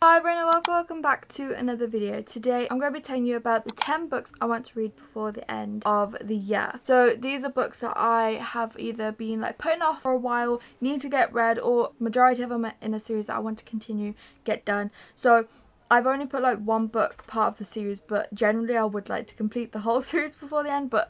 Hi everyone, welcome back to another video. Today I'm going to be telling you about the 10 books I want to read before the end of the year. So these are books that I have either been like putting off for a while, need to get read, or majority of them are in a series that I want to continue get done. So I've only put like one book part of the series, but generally I would like to complete the whole series before the end, but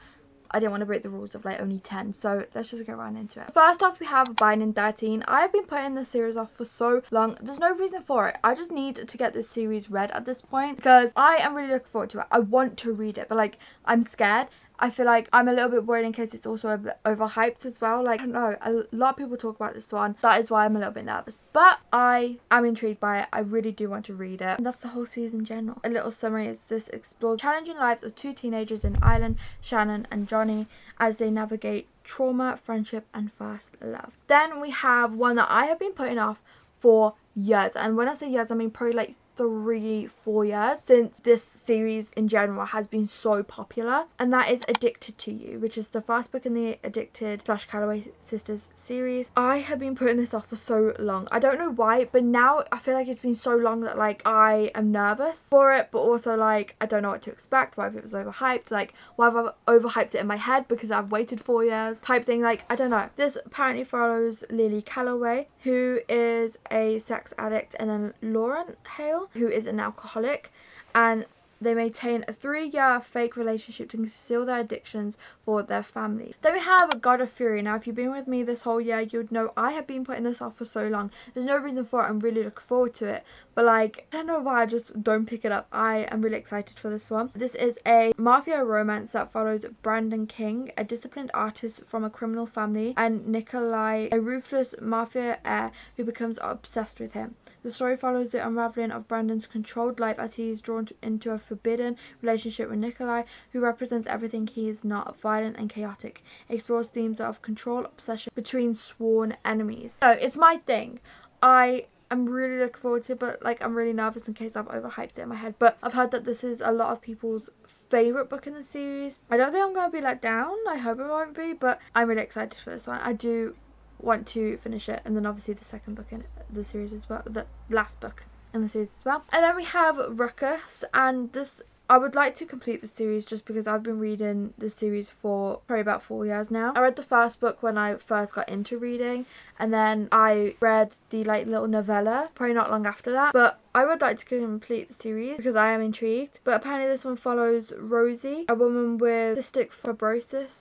I didn't want to break the rules of like only 10, so let's just get right into it. First off, we have Binding 13. I have been putting this series off for so long. There's no reason for it. I just need to get this series read at this point because I am really looking forward to it. I want to read it, but like I'm scared. I feel like I'm a little bit worried in case it's also a bit overhyped as well. Like, I don't know, a lot of people talk about this one. That is why I'm a little bit nervous. But I am intrigued by it. I really do want to read it. And that's the whole series in general. A little summary is this explores challenging lives of two teenagers in Ireland, Shannon and Johnny, as they navigate trauma, friendship and first love. Then we have one that I have been putting off for years. And when I say years, I mean probably like 3-4 years since this series in general has been so popular, and that is Addicted to You, which is the first book in the Addicted/Calloway Sisters series. I have been putting this off for so long. I don't know why, but now I feel like it's been so long that like I am nervous for it, but also like I don't know what to expect. Why if it was overhyped, like why have I overhyped it in my head because I've waited 4 years type thing. Like I don't know. This apparently follows Lily Calloway, who is a sex addict, and then Lauren Hale, who is an alcoholic, and they maintain a 3-year fake relationship to conceal their addictions for their family. Then we have God of Fury. Now, if you've been with me this whole year, you would know I have been putting this off for so long. There's no reason for it. I'm really looking forward to it. But like, I don't know why I just don't pick it up. I am really excited for this one. This is a mafia romance that follows Brandon King, a disciplined artist from a criminal family, and Nikolai, a ruthless mafia heir who becomes obsessed with him. The story follows the unraveling of Brandon's controlled life as he is drawn into a forbidden relationship with Nikolai, who represents everything he is not, violent and chaotic. It explores themes of control, obsession between sworn enemies. So it's my thing. I'm really looking forward to it, but like I'm really nervous in case I've overhyped it in my head. But I've heard that this is a lot of people's favourite book in the series. I don't think I'm going to be let down. I hope it won't be, but I'm really excited for this one. I do want to finish it, and then obviously the second book in the series as well, the last book in the series as well. And then we have Ruckus, and this I would like to complete the series just because I've been reading the series for probably about 4 years now. I read the first book when I first got into reading, and then I read the like little novella probably not long after that. But I would like to complete the series because I am intrigued. But apparently this one follows Rosie, a woman with cystic fibrosis,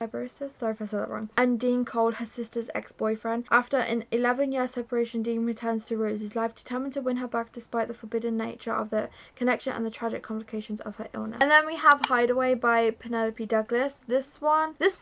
sorry if I said that wrong, and Dean Cole, her sister's ex-boyfriend. After an 11-year separation, Dean returns to Rosie's life, determined to win her back despite the forbidden nature of the connection and the tragic complications of her illness. And then we have Hideaway by Penelope Douglas. This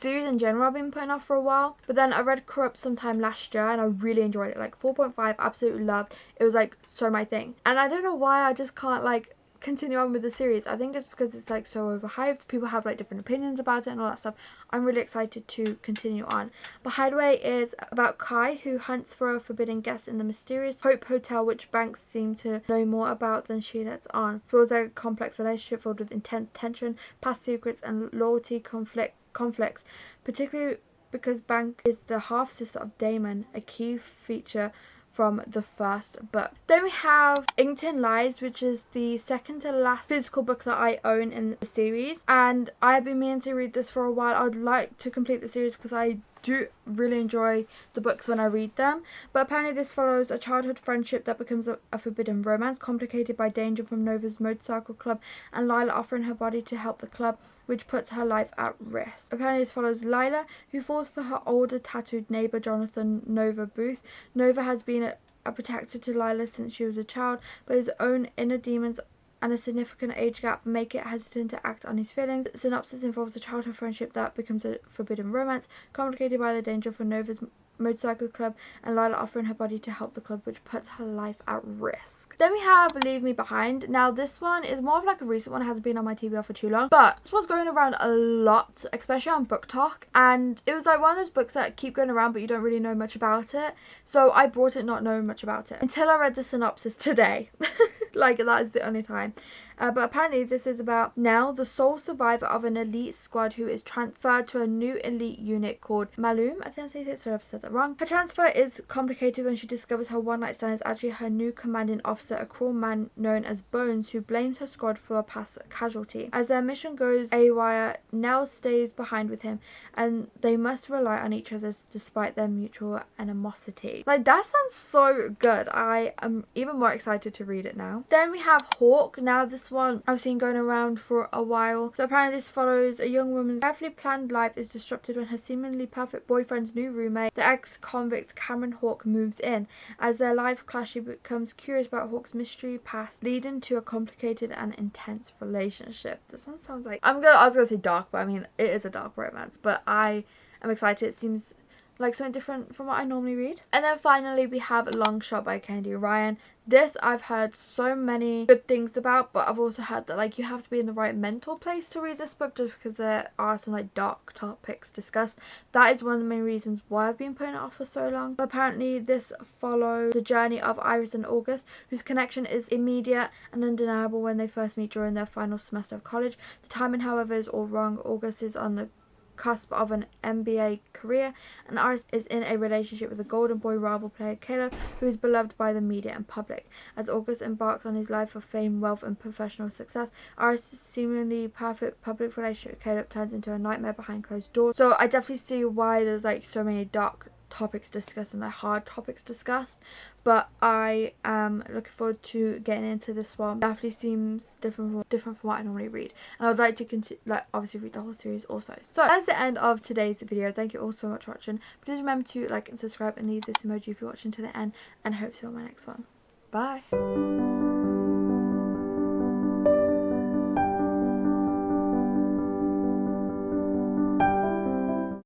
series in general I've been putting off for a while, but then I read Corrupt sometime last year and I really enjoyed it. Like 4.5, absolutely loved. It was like so my thing, and I don't know why I just can't like continue on with the series. I think it's because it's like so overhyped. People have like different opinions about it and all that stuff. I'm really excited to continue on. But Hideaway is about Kai, who hunts for a forbidden guest in the mysterious Hope Hotel, which banks seem to know more about than she lets on. It feels like a complex relationship filled with intense tension, past secrets and loyalty conflicts, particularly because Bank is the half sister of Damon, a key feature from the first book. Then we have Inkton Lies, which is the second to last physical book that I own in the series, and I've been meaning to read this for a while. I'd like to complete the series because I do really enjoy the books when I read them. But apparently this follows a childhood friendship that becomes a forbidden romance, complicated by danger from Nova's motorcycle club and Lila offering her body to help the club, which puts her life at risk. Apparently this follows Lila, who falls for her older tattooed neighbour Jonathan Nova Booth. Nova has been a protector to Lila since she was a child, but his own inner demons and a significant age gap make it hesitant to act on his feelings. The synopsis involves a childhood friendship that becomes a forbidden romance, complicated by the danger for Nova's motorcycle club and Lila offering her body to help the club, which puts her life at risk. Then we have Leave Me Behind. Now this one is more of like a recent one. It hasn't been on my TBR for too long, but this was going around a lot, especially on Book Talk, and it was like one of those books that keep going around but you don't really know much about it. So I bought it not knowing much about it until I read the synopsis today. Like that is the only time. But apparently this is about Nell, the sole survivor of an elite squad who is transferred to a new elite unit called Malum. I think I said that wrong. Her transfer is complicated when she discovers her one-night stand is actually her new commanding officer, a cruel man known as Bones, who blames her squad for a past casualty. As their mission goes awry, Nell stays behind with him, and they must rely on each other despite their mutual animosity. Like, that sounds so good. I am even more excited to read it now. Then we have Hawk. Now this one I've seen going around for a while. So apparently this follows a young woman's carefully planned life is disrupted when her seemingly perfect boyfriend's new roommate, the ex-convict Cameron Hawke, moves in. As their lives clash, she becomes curious about Hawke's mystery past, leading to a complicated and intense relationship. This one sounds like I was gonna say dark, but I mean it is a dark romance, but I am excited. It seems like something different from what I normally read. And then finally we have Long Shot by Kennedy Ryan. This I've heard so many good things about, but I've also heard that like you have to be in the right mental place to read this book, just because there are some like dark topics discussed. That is one of the main reasons why I've been putting it off for so long. But apparently this follows the journey of Iris and August, whose connection is immediate and undeniable when they first meet during their final semester of college. The timing, however, is all wrong. August is on the cusp of an MBA career, and Iris is in a relationship with the golden boy rival player Caleb, who is beloved by the media and public. As August embarks on his life of fame, wealth and professional success, Iris' seemingly perfect public relationship with Caleb turns into a nightmare behind closed doors. So I definitely see why there's like so many dark topics discussed and like hard topics discussed, but I am looking forward to getting into this one. Definitely seems different from what I normally read, and I would like to continue, like obviously read the whole series also. So that's the end of today's video. Thank you all so much for watching. Please remember to like and subscribe and leave this emoji if you're watching to the end, and I hope to see you on my next one. Bye.